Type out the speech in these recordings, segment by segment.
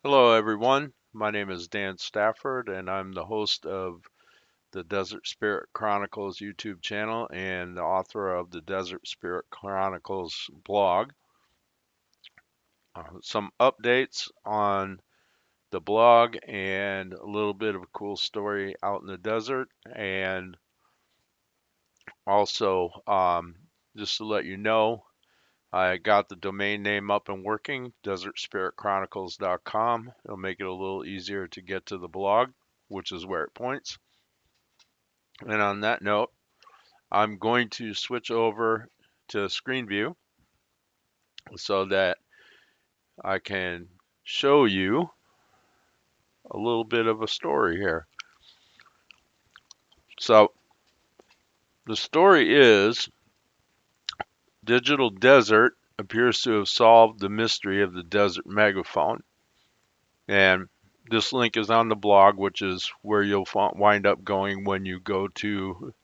Hello, everyone. My name is Dan Stafford, and I'm the host of the Desert Spirit Chronicles YouTube channel and the author of the Desert Spirit Chronicles blog. Some updates on the blog and a little bit of a cool story out in the desert. And also, just to let you know, I got the domain name up and working, desertspiritchronicles.com. It'll make it a little easier to get to the blog, which is where it points. And on that note, I'm going to switch over to screen view so that I can show you a little bit of a story here. So the story is Digital Desert appears to have solved the mystery of the Desert Megaphone. And this link is on the blog, which is where you'll wind up going when you go to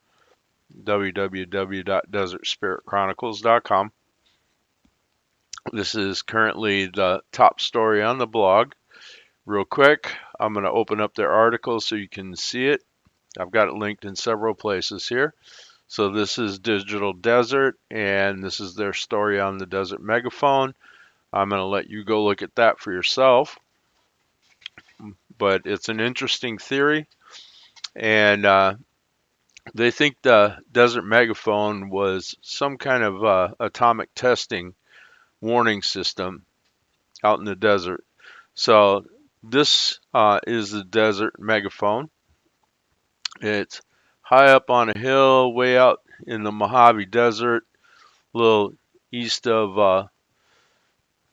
www.desertspiritchronicles.com. This is currently the top story on the blog. Real quick, I'm going to open up their article so you can see it. I've got it linked in several places here. So this is Digital Desert, and this is their story on the Desert Megaphone. I'm going to let you go look at that for yourself. But it's an interesting theory, and they think the Desert Megaphone was some kind of atomic testing warning system out in the desert. So this is the Desert Megaphone. It's high up on a hill, way out in the Mojave Desert, a little east of,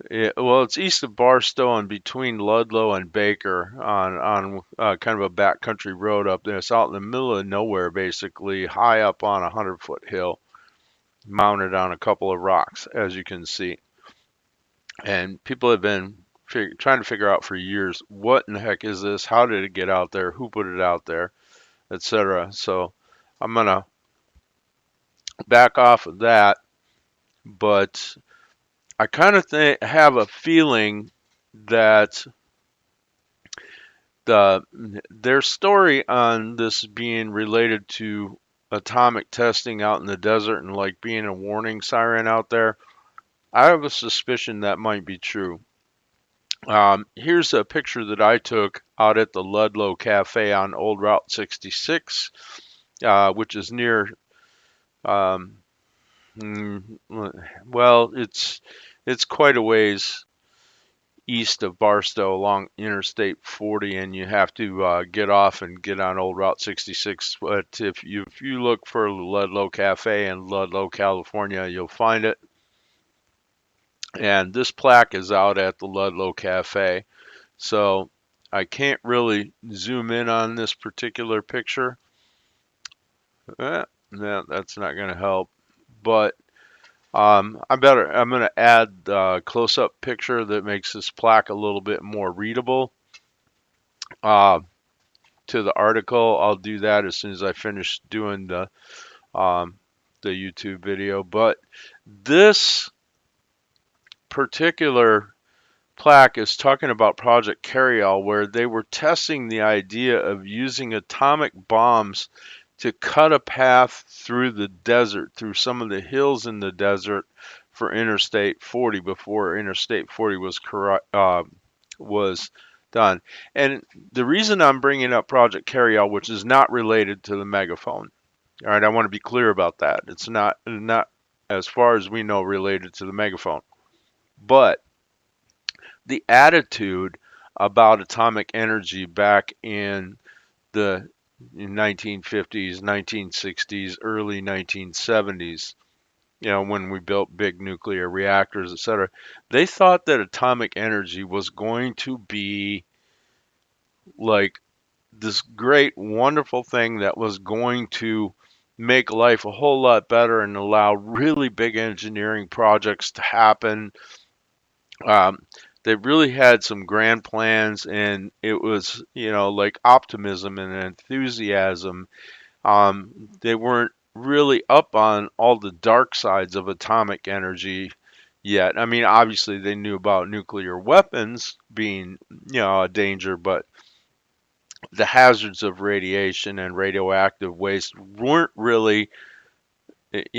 it's east of Barstow and between Ludlow and Baker on kind of a backcountry road up there. It's out in the middle of nowhere, basically, high up on a 100-foot hill, mounted on a couple of rocks, as you can see. And people have been trying to figure out for years, what in the heck is this? How did it get out there? Who put it out there? Etc. So I'm gonna back off of that, but I kind of have a feeling that their story on this being related to atomic testing out in the desert and like being a warning siren out there, I have a suspicion that might be true. Here's a picture that I took out at the Ludlow Cafe on Old Route 66, which is near um, well, it's quite a ways east of Barstow along Interstate 40, and you have to get off and get on Old Route 66. But if you look for Ludlow Cafe in Ludlow, California, you'll find it. And this plaque is out at the Ludlow Cafe, so I can't really zoom in on this particular picture. No, that's not going to help. But I'm going to add a close-up picture that makes this plaque a little bit more readable to the article. I'll do that as soon as I finish doing the YouTube video. But this particular plaque is talking about Project Carryall, where they were testing the idea of using atomic bombs to cut a path through the desert, through some of the hills in the desert for Interstate 40 before Interstate 40 was done. And the reason I'm bringing up Project Carryall, which is not related to the megaphone, all right, I want to be clear about that. It's not as far as we know related to the megaphone, but the attitude about atomic energy back in the 1950s, 1960s, early 1970s, when we built big nuclear reactors, etc., they thought that atomic energy was going to be like this great, wonderful thing that was going to make life a whole lot better and allow really big engineering projects to happen. Um, they really had some grand plans, and it was, like optimism and enthusiasm. They weren't really up on all the dark sides of atomic energy, yet. I mean, obviously they knew about nuclear weapons being, a danger, but the hazards of radiation and radioactive waste weren't really,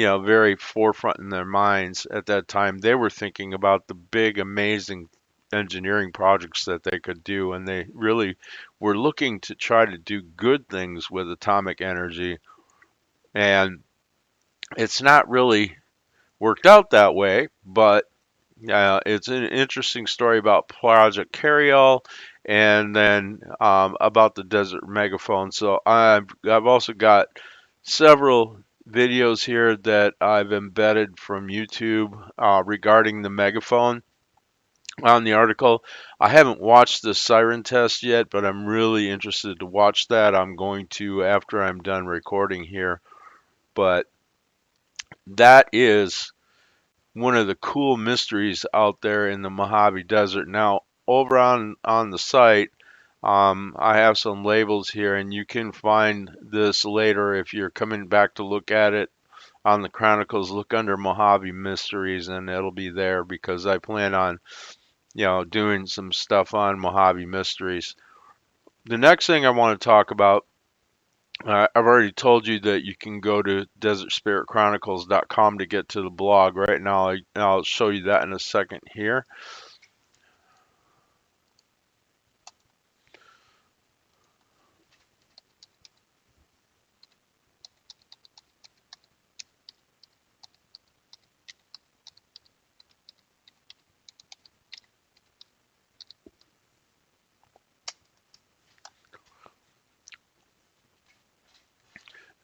very forefront in their minds at that time. They were thinking about the big, amazing engineering projects that they could do, and they really were looking to try to do good things with atomic energy. And it's not really worked out that way, but it's an interesting story about Project Carryall, and then about the Desert Megaphone. So I've also got several videos here that I've embedded from YouTube regarding the megaphone on the article. I haven't watched the siren test yet, but I'm really interested to watch that. I'm going to after I'm done recording here. But that is one of the cool mysteries out there in the Mojave Desert. Now, over on the site, I have some labels here, and you can find this later if you're coming back to look at it on the Chronicles. Look under Mojave Mysteries, and it'll be there because I plan on, doing some stuff on Mojave Mysteries. The next thing I want to talk about, I've already told you that you can go to desertspiritchronicles.com to get to the blog. Right now, I'll show you that in a second here.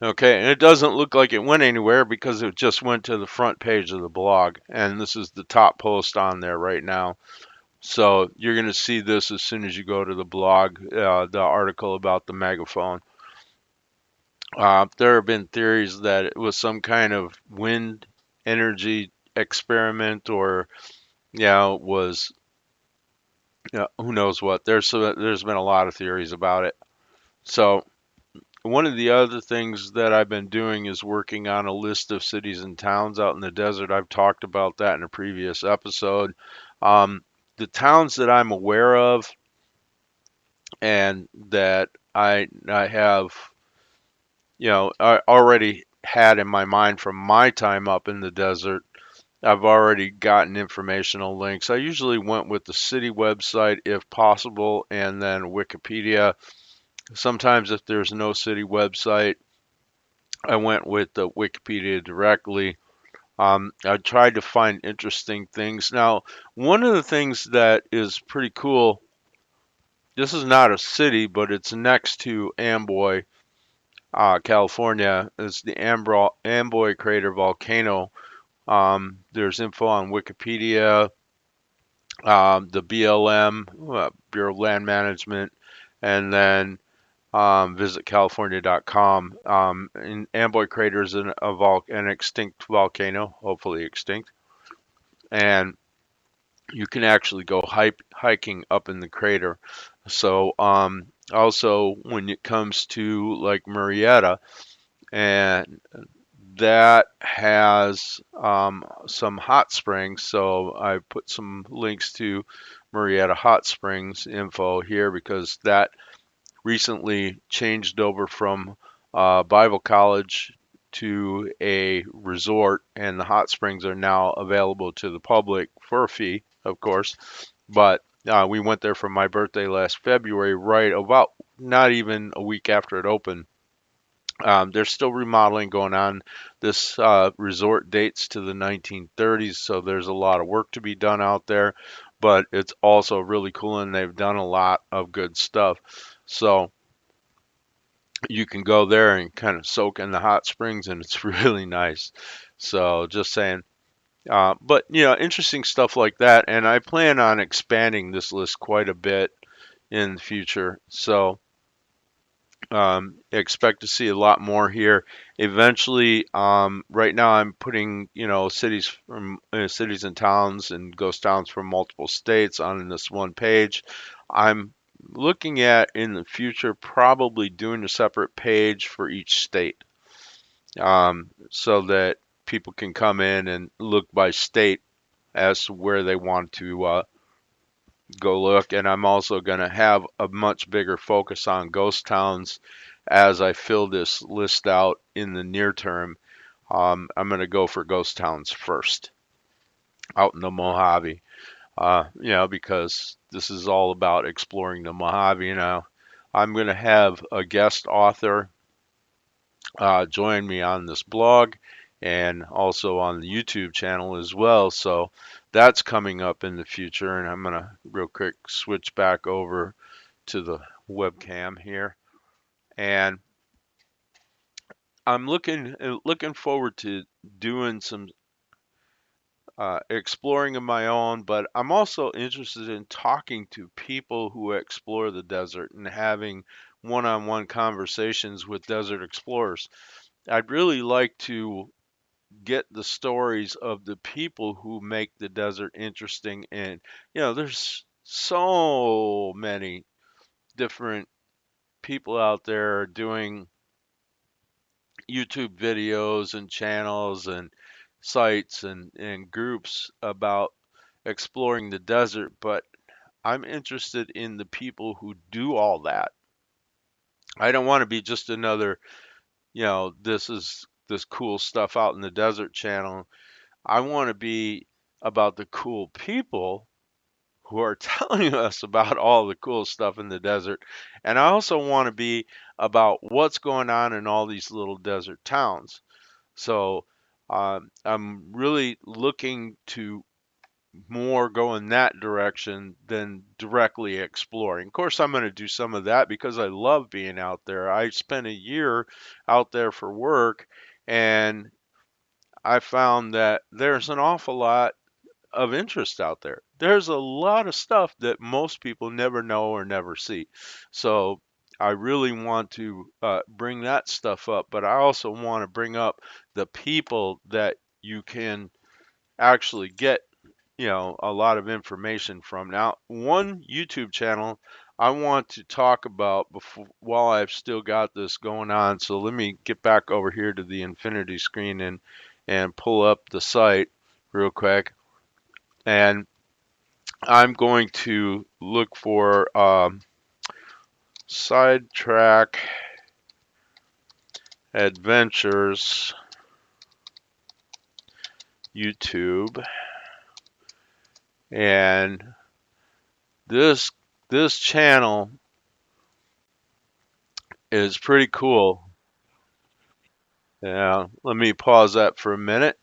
Okay, and it doesn't look like it went anywhere because it just went to the front page of the blog, and this is the top post on there right now. So you're going to see this as soon as you go to the blog, the article about the megaphone. There have been theories that it was some kind of wind energy experiment, or was who knows what. There's been a lot of theories about it. So one of the other things that I've been doing is working on a list of cities and towns out in the desert. I've talked about that in a previous episode. Um, the towns that I'm aware of and that I have, I already had in my mind from my time up in the desert. I've already gotten informational links. I usually went with the city website if possible, and then Wikipedia. Sometimes if there's no city website, I went with the Wikipedia directly. I tried to find interesting things. Now, one of the things that is pretty cool, this is not a city, but it's next to Amboy, California. It's the Amboy Crater volcano. There's info on Wikipedia, the BLM, Bureau of Land Management, and then visit California.com. And Amboy Crater is an extinct volcano, hopefully extinct, and you can actually go hiking up in the crater. So also when it comes to like Marietta, and that has some hot springs. So I put some links to Marietta Hot Springs info here because that recently changed over from Bible college to a resort, and the hot springs are now available to the public for a fee, of course. But we went there for my birthday last February, right about not even a week after it opened. There's still remodeling going on. This resort dates to the 1930s, so there's a lot of work to be done out there, but it's also really cool and they've done a lot of good stuff. So you can go there and kind of soak in the hot springs, and it's really nice. So just saying. But interesting stuff like that, and I plan on expanding this list quite a bit in the future. So expect to see a lot more here. Eventually, right now I'm putting cities and towns and ghost towns from multiple states on this one page. I'm looking at in the future probably doing a separate page for each state, so that people can come in and look by state as to where they want to go look. And I'm also going to have a much bigger focus on ghost towns as I fill this list out in the near term. I'm going to go for ghost towns first out in the Mojave, because this is all about exploring the Mojave now. I'm going to have a guest author join me on this blog and also on the YouTube channel as well. So that's coming up in the future. And I'm going to real quick switch back over to the webcam here. And I'm looking forward to doing some exploring of my own, but I'm also interested in talking to people who explore the desert and having one-on-one conversations with desert explorers. I'd really like to get the stories of the people who make the desert interesting. And, there's so many different people out there doing YouTube videos and channels and sites and groups about exploring the desert, but I'm interested in the people who do all that. I don't want to be just another, this is this cool stuff out in the desert channel. I want to be about the cool people who are telling us about all the cool stuff in the desert. And I also want to be about what's going on in all these little desert towns. So I'm really looking to more go in that direction than directly exploring. Of course, I'm going to do some of that because I love being out there. I spent a year out there for work, and I found that there's an awful lot of interest out there. There's a lot of stuff that most people never know or never see. So I really want to bring that stuff up, but I also want to bring up the people that you can actually get, a lot of information from. Now, one YouTube channel I want to talk about before while I've still got this going on. So let me get back over here to the infinity screen and pull up the site real quick. And I'm going to look for Sidetrack Adventures YouTube, and this this channel is pretty cool. Yeah, let me pause that for a minute.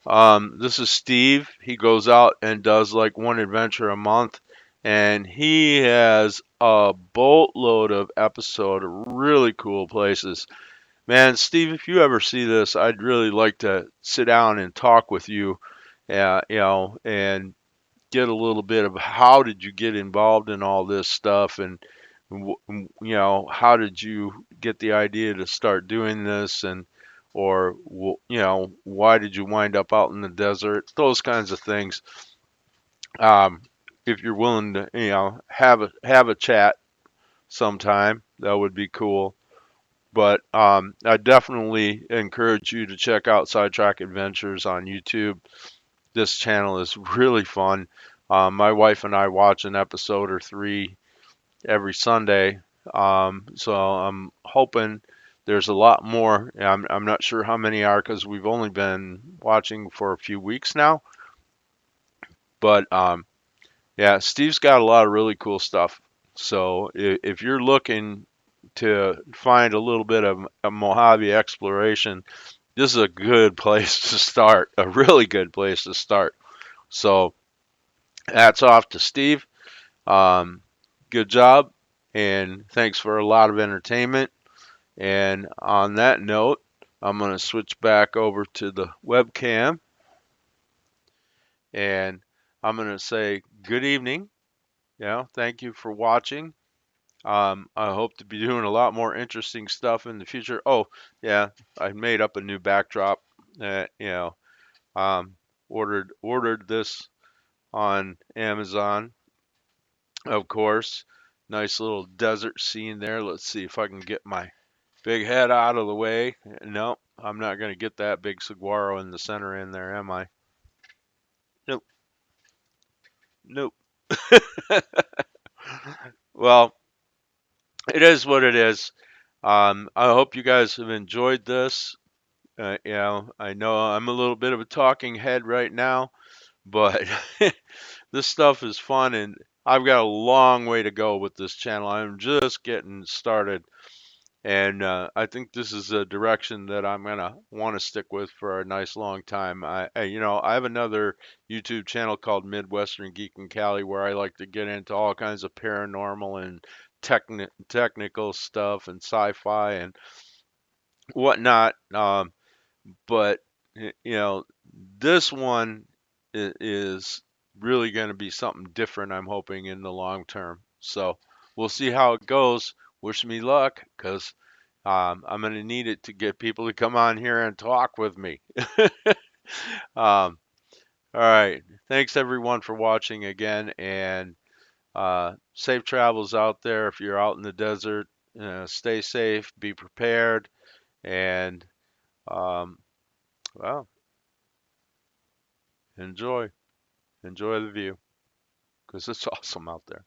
This is Steve. He goes out and does like one adventure a month, and he has a boatload of episode of really cool places. Man, Steve, if you ever see this, I'd really like to sit down and talk with you, and get a little bit of how did you get involved in all this stuff, and how did you get the idea to start doing this, and or why did you wind up out in the desert? Those kinds of things. Um, if you're willing to, have a chat sometime, that would be cool. But I definitely encourage you to check out Sidetrack Adventures on YouTube. This channel is really fun. My wife and I watch an episode or three every Sunday. So I'm hoping there's a lot more. I'm not sure how many are because we've only been watching for a few weeks now. But yeah, Steve's got a lot of really cool stuff. So if you're looking to find a little bit of a Mojave exploration, this is a good place to start, a really good place to start. So hats off to Steve. Um, Good job, and thanks for a lot of entertainment. And on that note, I'm going to switch back over to the webcam, and I'm going to say good evening. Thank you for watching. I hope to be doing a lot more interesting stuff in the future. Oh, yeah, I made up a new backdrop. Uh, you know, um, ordered this on Amazon, of course. Nice little desert scene there. Let's see if I can get my big head out of the way. No, I'm not going to get that big saguaro in the center in there, am I? Nope. Nope. Well, it is what it is. I hope you guys have enjoyed this. I know I'm a little bit of a talking head right now, but this stuff is fun, and I've got a long way to go with this channel. I'm just getting started, and I think this is a direction that I'm gonna want to stick with for a nice long time. I have another YouTube channel called Midwestern Geek and Cali where I like to get into all kinds of paranormal and technical stuff and sci-fi and whatnot. But this one is really going to be something different. I'm hoping in the long term. So we'll see how it goes. Wish me luck, because I'm going to need it to get people to come on here and talk with me. um, all right. Thanks everyone for watching again, and safe travels out there. If you're out in the desert, stay safe, be prepared, and um, well, enjoy. Enjoy the view, because it's awesome out there.